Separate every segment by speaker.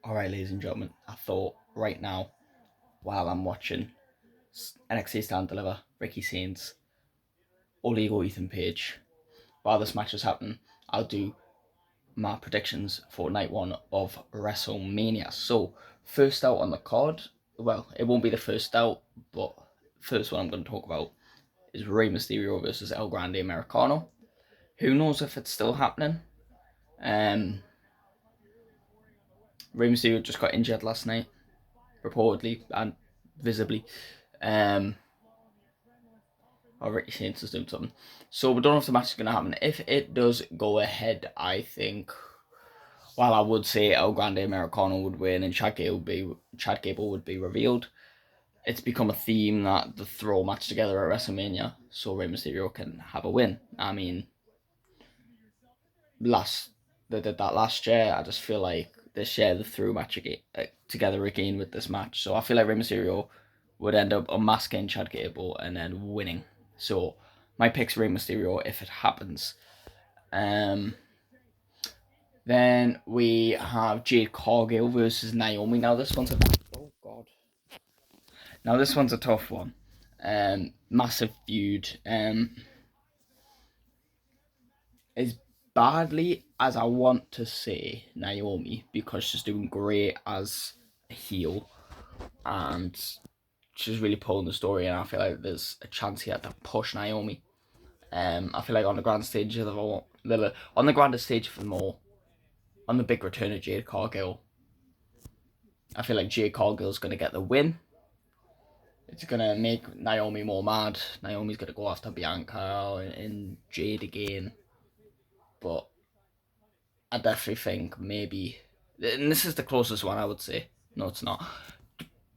Speaker 1: Alright, ladies and gentlemen, I thought right now, while I'm watching NXT Stand Deliver, Ricky Saints, Oligo Ethan Page, while this match is happening, I'll do my predictions for night one of Wrestlemania. So, first out on the card, well, it won't be the first out, but first one I'm going to talk about is Rey Mysterio versus El Grande Americano. Who knows if it's still happening? Um, Rey Mysterio just got injured last night, reportedly and visibly. Um, or Ricky Saints is doing something. So we don't know if the match is going to happen. If it does go ahead, I think, while I would say El Grande Americano would win and Chad Gable would be revealed, it's become a theme that they throw a match together at WrestleMania so Rey Mysterio can have a win. I mean, they did that last year. I just feel like this year they threw a match together again with this match. So I feel like Rey Mysterio would end up unmasking Chad Gable and then winning. So my pick's Rey Mysterio if it happens. Um, then we have Jade Cargill versus Naomi. Now this one's a tough one. Massive feud. As badly as I want to say Naomi because she's doing great as a heel and she's really pulling the story, and I feel like there's a chance here to push Naomi. I feel like on the grand stage of on the grandest stage for them all, on the big return of Jade Cargill, I feel like Jade Cargill's gonna get the win. It's gonna make Naomi more mad. Naomi's gonna go after Bianca and Jade again, but I definitely think maybe, and this is the closest one I would say. No, it's not.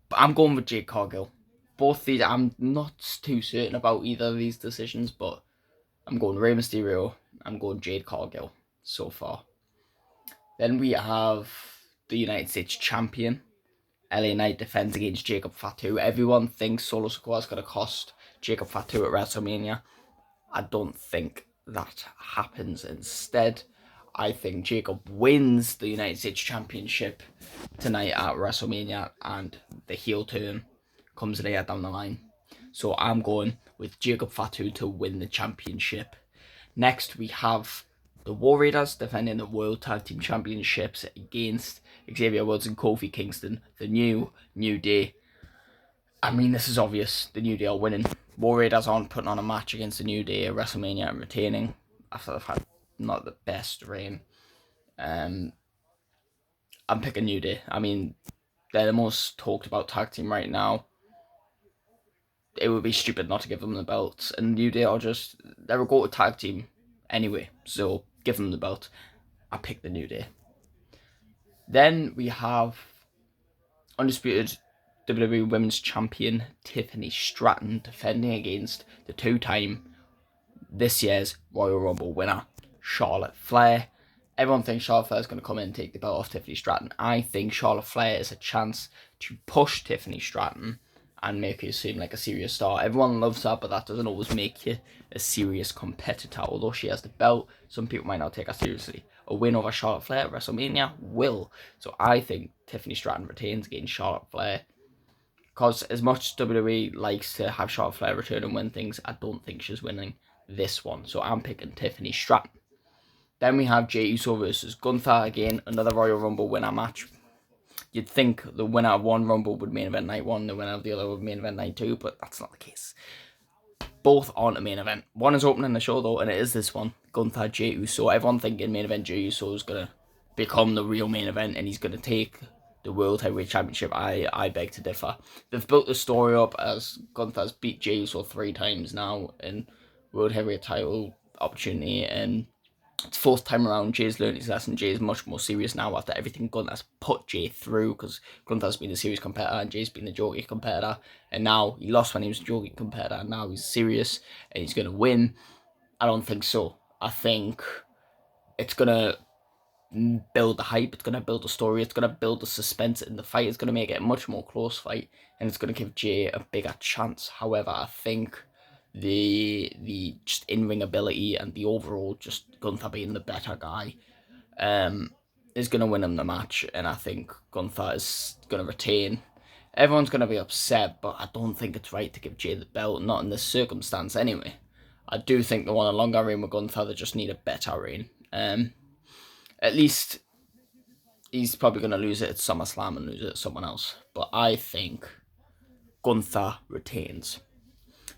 Speaker 1: But I'm going with Jade Cargill. Both these, I'm not too certain about either of these decisions, but I'm going Rey Mysterio. I'm going Jade Cargill so far. Then we have the United States Champion. LA Knight defends against Jacob Fatu. Everyone thinks Solo Sikoa is going to cost Jacob Fatu at WrestleMania. I don't think that happens. Instead, I think Jacob wins the United States Championship tonight at WrestleMania, and the heel turn comes later down the line. So I'm going with Jacob Fatu to win the championship. Next, we have the War Raiders defending the World Tag Team Championships against Xavier Woods and Kofi Kingston, the New Day. I mean, this is obvious. The New Day are winning. War Raiders aren't putting on a match against the New Day at WrestleMania and retaining after they've had not the best reign. I'm picking New Day. I mean, they're the most talked about tag team right now. It would be stupid not to give them the belts. And New Day are they're a go-to tag team anyway. So give them the belt. I pick the New Day. Then we have undisputed WWE Women's Champion Tiffany Stratton defending against the two-time this year's Royal Rumble winner, Charlotte Flair. Everyone thinks Charlotte Flair is going to come in and take the belt off Tiffany Stratton. I think Charlotte Flair is a chance to push Tiffany Stratton and make her seem like a serious star. Everyone loves her, but that doesn't always make you a serious competitor. Although she has the belt, some people might not take her seriously. A win over Charlotte Flair at WrestleMania will. So I think Tiffany Stratton retains against Charlotte Flair. Because as much as WWE likes to have Charlotte Flair return and win things, I don't think she's winning this one. So I'm picking Tiffany Stratton. Then we have Jey Uso versus Gunther. Again, another Royal Rumble winner match. You'd think the winner of one Rumble would main event night one, the winner of the other would main event night two, but that's not the case. Both aren't a main event. One is opening the show though, and it is this one, Gunther Jey Uso. Everyone thinking main event Jey Uso is going to become the real main event and he's going to take the World Heavyweight Championship. I beg to differ. They've built the story up as Gunther's beat Jey Uso 3 times now in World Heavyweight title opportunity, and it's fourth time around. Jay's learned his lesson. Jay's much more serious now after everything Gunther's put Jay through, because Gunther's been a serious competitor and Jay's been a jokey competitor, and now he lost when he was a jokey competitor, and now he's serious and he's going to win. I don't think so. I think it's going to build the hype, it's going to build the story, it's going to build the suspense in the fight, it's going to make it a much more close fight, and it's going to give Jay a bigger chance. However, I think the just in-ring ability and the overall just Gunther being the better guy is going to win him the match, and I think Gunther is going to retain. Everyone's going to be upset, but I don't think it's right to give Jay the belt, not in this circumstance anyway. I do think they want a longer reign with Gunther, they just need a better reign. At least he's probably going to lose it at SummerSlam and lose it at someone else. But I think Gunther retains.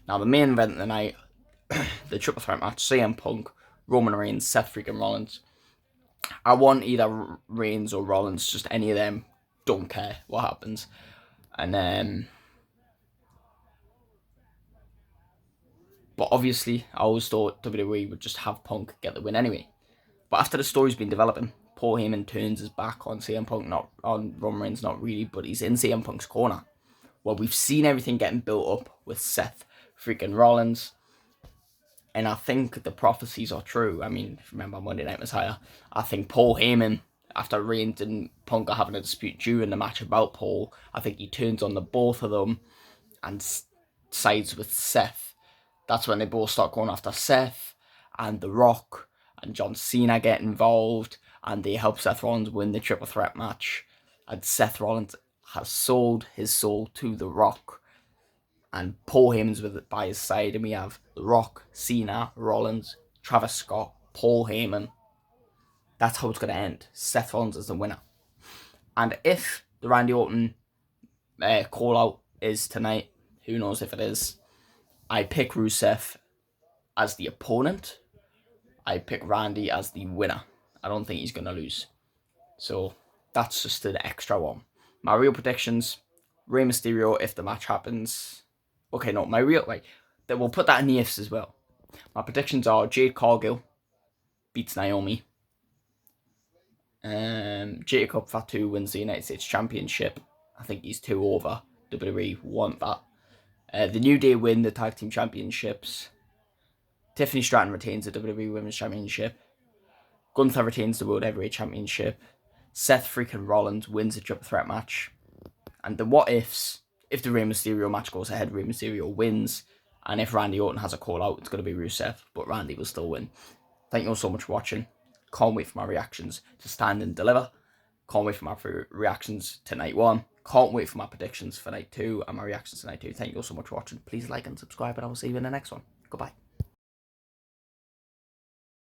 Speaker 1: Now, the main event of the night, the triple threat match, CM Punk, Roman Reigns, Seth freaking Rollins. I want either Reigns or Rollins, just any of them. Don't care what happens. And but obviously, I always thought WWE would just have Punk get the win anyway. But after the story's been developing, Paul Heyman turns his back on CM Punk, not on Roman Reigns, not really, but he's in CM Punk's corner. Well, we've seen everything getting built up with Seth freaking Rollins. And I think the prophecies are true. I mean, remember Monday Night Messiah? I think Paul Heyman, after Reigns and Punk are having a dispute during the match about Paul, I think he turns on the both of them and sides with Seth. That's when they both start going after Seth, and The Rock and John Cena get involved, and they help Seth Rollins win the triple threat match. And Seth Rollins has sold his soul to The Rock. And Paul Heyman's with it by his side, and we have The Rock, Cena, Rollins, Travis Scott, Paul Heyman. That's how it's going to end. Seth Rollins is the winner. And if the Randy Orton call out is tonight, who knows if it is, I pick Rusev as the opponent. I pick Randy as the winner. I don't think he's going to lose. So that's just an extra one. My real predictions, Rey Mysterio if the match happens. Okay, no, my real, we'll put that in the ifs as well. My predictions are Jade Cargill beats Naomi. Jacob Fatu wins the United States Championship. I think he's 2 over. WWE want that. The New Day win the Tag Team Championships. Tiffany Stratton retains the WWE Women's Championship. Gunther retains the World Heavyweight Championship. Seth freaking Rollins wins the triple threat match. And the what ifs, if the Rey Mysterio match goes ahead, Rey Mysterio wins. And if Randy Orton has a call out, it's going to be Rusev, but Randy will still win. Thank you all so much for watching. Can't wait for my reactions to Stand and Deliver. Can't wait for my reactions to Night 1. Can't wait for my predictions for Night 2 and my reactions to Night 2. Thank you all so much for watching. Please like and subscribe, and I will see you in the next one. Goodbye.